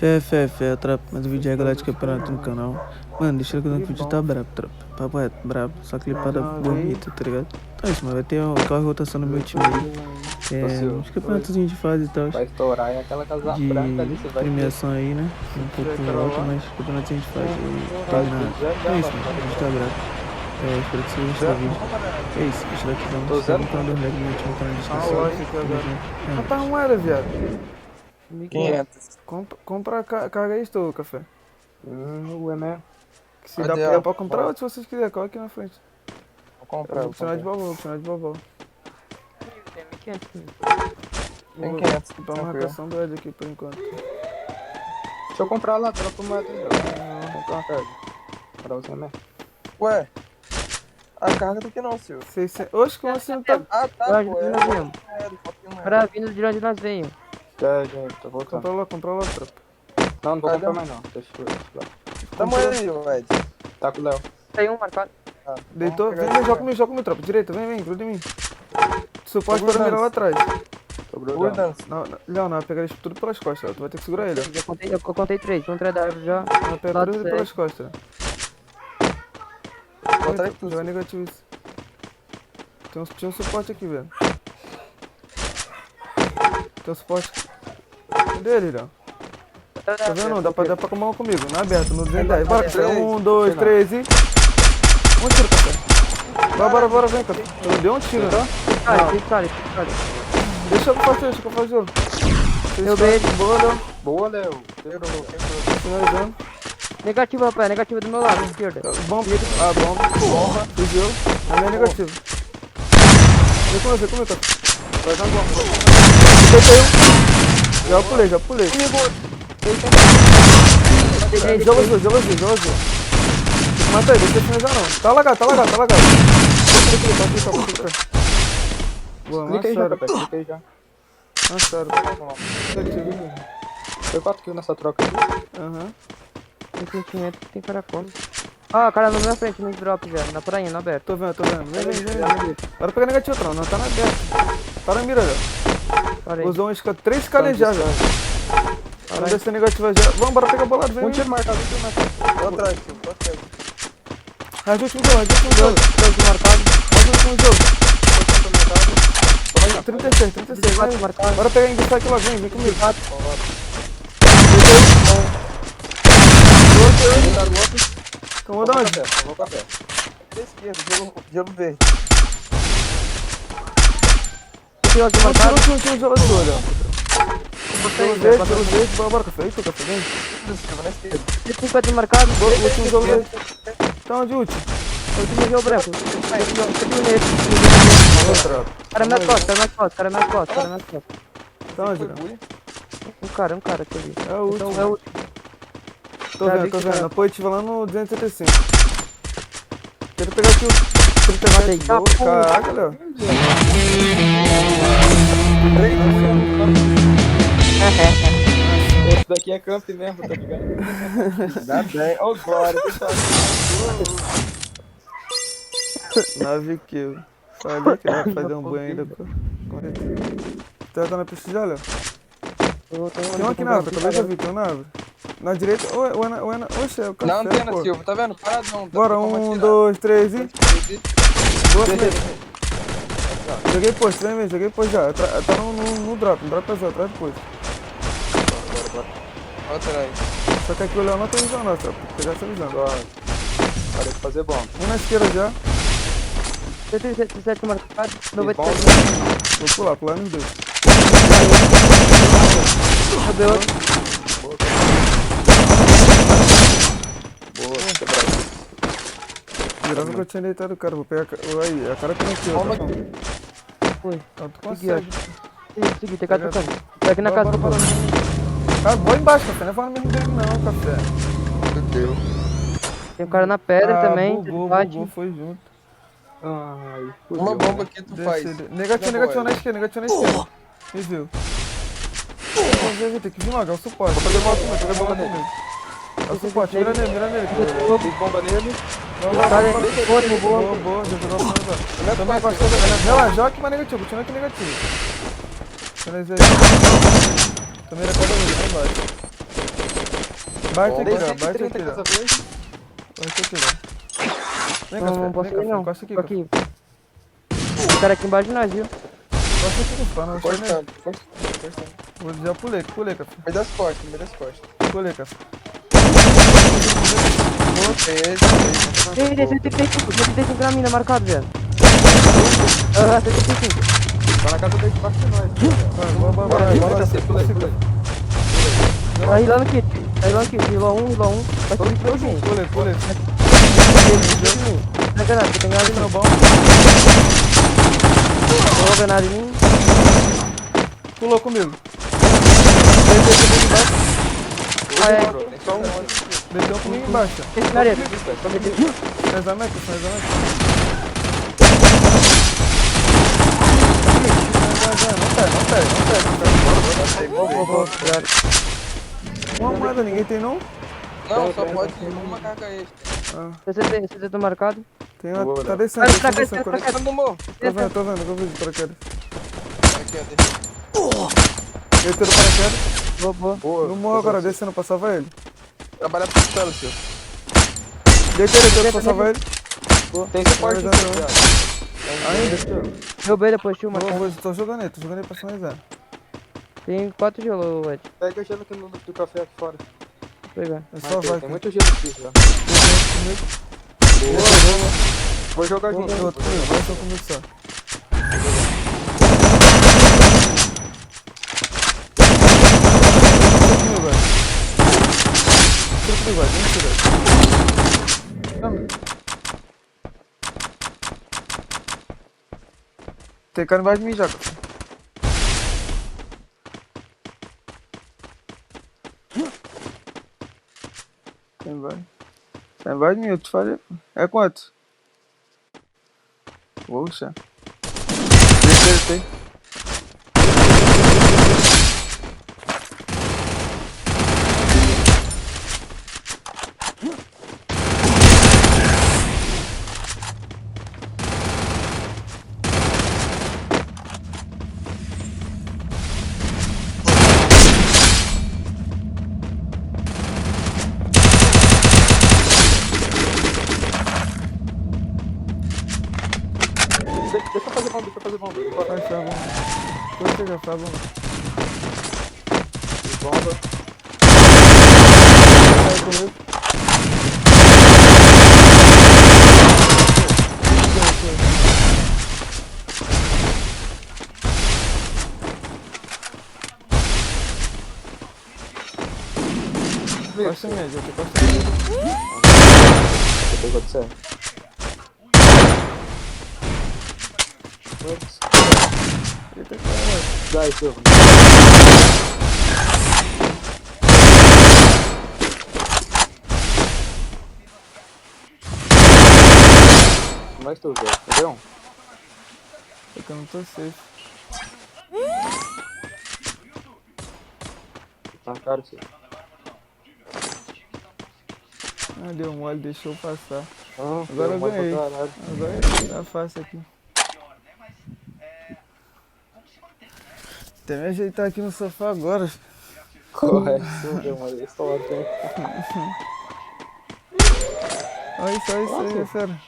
Fé, tropa. Mais um vídeo aí, galera, de campeonato no canal. Mano, deixa eu ver que o vídeo tá brabo, tropa. Papo reto, brabo. Só clipada bonita, tá ligado? Então é isso, mano. Vai ter uma rotação no meu time aí. Uns campeonatozinhos de fase e tal. Vai estourar e aquela casa branca ali, você vai premiação aí, né? Um pouco alta, mas campeonatozinho de fase aí. Terminado. Então é isso, mano. O vídeo tá brabo. Espero que vocês gostem do vídeo. É isso, deixa eu dar aqui, vamos comprando o leg no meu time, tá na descrição. Rapaz, uma moeda, viado. 500. Compra carga aí, estou, café. Ué mesmo. Que se dá pra comprar outro se vocês quiserem, cola aqui na frente. Vou comprar. Vou precisar de vovô, Tem 500. Tem 500. Comprar uma marcação do Ed aqui por enquanto. Deixa eu comprar lá, troca moeda aí. Vou comprar uma carga. Pra você mesmo. Ué, a carga tá aqui não, senhor. Oxe, como assim não tá? Ah, tá, pô. Pra vindo de onde nós venhamos. Já, gente, tô voltando. Compra lá, tropa. Não vou comprar mais não. Deixa eu ver. Tá moeda aí, Ed. Tá com o Léo. Tem um marcado. Deitou, vem, joga comigo, tropa. Direita, vem, gruda em mim. Suporte para mirar lá atrás. Tô grudando. Não, vai pegar ele tudo pelas costas, tu vai ter que segurar ele. Eu contei 3, um atrás da árvore já. Vai pegar tudo pelas costas. Bota aí tudo. Joga negativo isso. Tinha um suporte aqui, velho. Tem um suporte. Cadê ele, Léo? Tá vendo? Dá pra comer comigo, na aberta, no 210. Bora, café. 1, 2, 3 e... Um tiro, café. Bora, vem, café. Deu um tiro, tá? Cara. Deixa eu fazer. Deu beijo. Boa, Léo. Finalizando. Negativo, rapaz. Negativo do meu lado, esquerda. Bomba. Fugiu. Também é negativo. Vem com você, café. Vai dar bomba. Já pulei. Joga azul. Mata ele, deixa eu finalizar não. Tá lagado. Pode clicar. Boa, Clica aí já, Pepe. Clica aí já. Sério. Foi 4 kills nessa troca aqui. Tem caracol. Ah, cara na minha frente, no drop, velho. Na prainha, na aberta. Tô vendo. Vem. Bora pegar negativo, não tá na aberta. Tá na mira já. Usou 3 calejar já. Vamos descer negativa já. Vamos, bora pegar bolado, vem. Um tiro marcado. Tô atrás, tio. Último jogo. Mais último jogo. 36, vai. Bora pegar em destaque logo, vem comigo. Tomou da onde? Vou café. Esquerda, gelo verde. Último jogo azul, olha. Gelo verde, bora café. Isso, café, vem. Na esquerda. Tem 50 marcado. Último jogo verde. Tá onde o último? Último jogo branco. Cara mais costas. Tá onde? Um cara que eu vi. É o último. Tô vendo. Apoio ativa lá no 275. Quero pegar aqui o 37. Caraca, Léo. Esse daqui é camp mesmo, tá ligado? Dá bem. Ô, glória, pessoal. 9 kills. Falei que vai fazer um banho ainda. Tá na pista já, Léo? Tem um aqui na árvore, talvez eu vi, tem um na árvore. Na direita, oxe, é o café. Não tem na Silva, tá vendo? Paradão. Bora, 1, 2, 3 e... Boa, joguei posto, vem, joguei posto já. Tá no drop pesado, atrás do posto. Bora. Olha atrás. Só que aqui o Léo não tem visão não, tropa. Vou pegar essa visão. Bora. Parei de fazer bomba. Um na esquerda já. 37 marcado, 97. Vou pular nos dois. Cadê outro? Boa, quebrado. Virava que eu tinha deitado o cara, vou pegar aí, a cara que não tinha. Bomba aqui. Foi. Tu consegue. Segui, tem cara tocando. Tá aqui na casa do Bora. Ah, boa embaixo, café, não é falando mesmo dele não, café. Meu Deus. Tem um cara na pedra também. Bugou, foi junto. Ai, uma bomba que tu faz. Negativo na esquerda. Me viu. Tem que vir logo, é o suporte. Vou fazer bomba nele. É o suporte, mira nele. Fiz bomba nele. Boa, já jogou a bomba. Relaxa, joga aqui mais negativo, continua aqui negativo. Finalizei. Também era cada vez, vai embaixo. Bate aqui, Dei ó. Bate 130 aqui, ó. dessa vez. Bate aqui, ó. Vem cá, Não posso vem cá, ir, não. encosta aqui, Tô cara. aqui. O cara aqui embaixo de nós, viu? Encosta aqui, cara. Não, Encostando, encostando. já pulei, cara. Meio das costas, meio das costas. Pulei, cara. Ei, 135 na mina, marcado, velho. Aham, 135. Tá na casa dele debaixo de nós. Bora, Pulei. Tá rilando aqui, rilou um. Vai subir pra mim. Pulei. Não é granada, tem granada em mim. Bom. Pulou granada em mim. Pulou comigo. Ah, é. Tem só um monte. Meteu comigo embaixo. Esse nareta. Faz a meta. Não pega. Uma moeda, ninguém tem não? Não, só pode ir uma carga extra. Você tá marcado? Tem uma. Boa, Tá não. descendo. Vai, vai, Descendo. vai, Tá no morro. Tô vendo, eu vejo paraquedas. Aqui, ó. Meteu no paraquedas. Boa. Boa. No morro agora, descendo pra salvar ele. Trabalha pro céu, tio. Deitei pra salvar ele. Tem suporte Vai, aqui, vai, já. Ainda. Derrubei depois, tio, marcado. Tô jogando ele pra finalizar. Tem 4 gelos, Ed. Pega gelo aqui do café aqui fora. Vou pegar. É só vai. Tem muito gelo aqui já. Vou jogar junto. Eu tô comigo só. Tem cara embaixo de mim já, cara. Tem embaixo de mim, eu te falei. É quanto? Poxa. Tem. Deixa eu fazer bomba. Vai, tá bom. Pode pegar, tá bom. Bomba. Vai comigo. Costa média, eu tô costa média. Depois pode ser. Eita, caralho. Dai, Silva. Mais tu, velho. Entendeu? É que eu não tô safe. Tá caro, Silva. Ah, deu mole, deixou eu passar. Ah, Agora eu mole pra ganhei. caralho. Agora tá fácil aqui. Até me ajeitar aqui no sofá agora. Correto, deu uma história, hein? Olha isso aí, fera.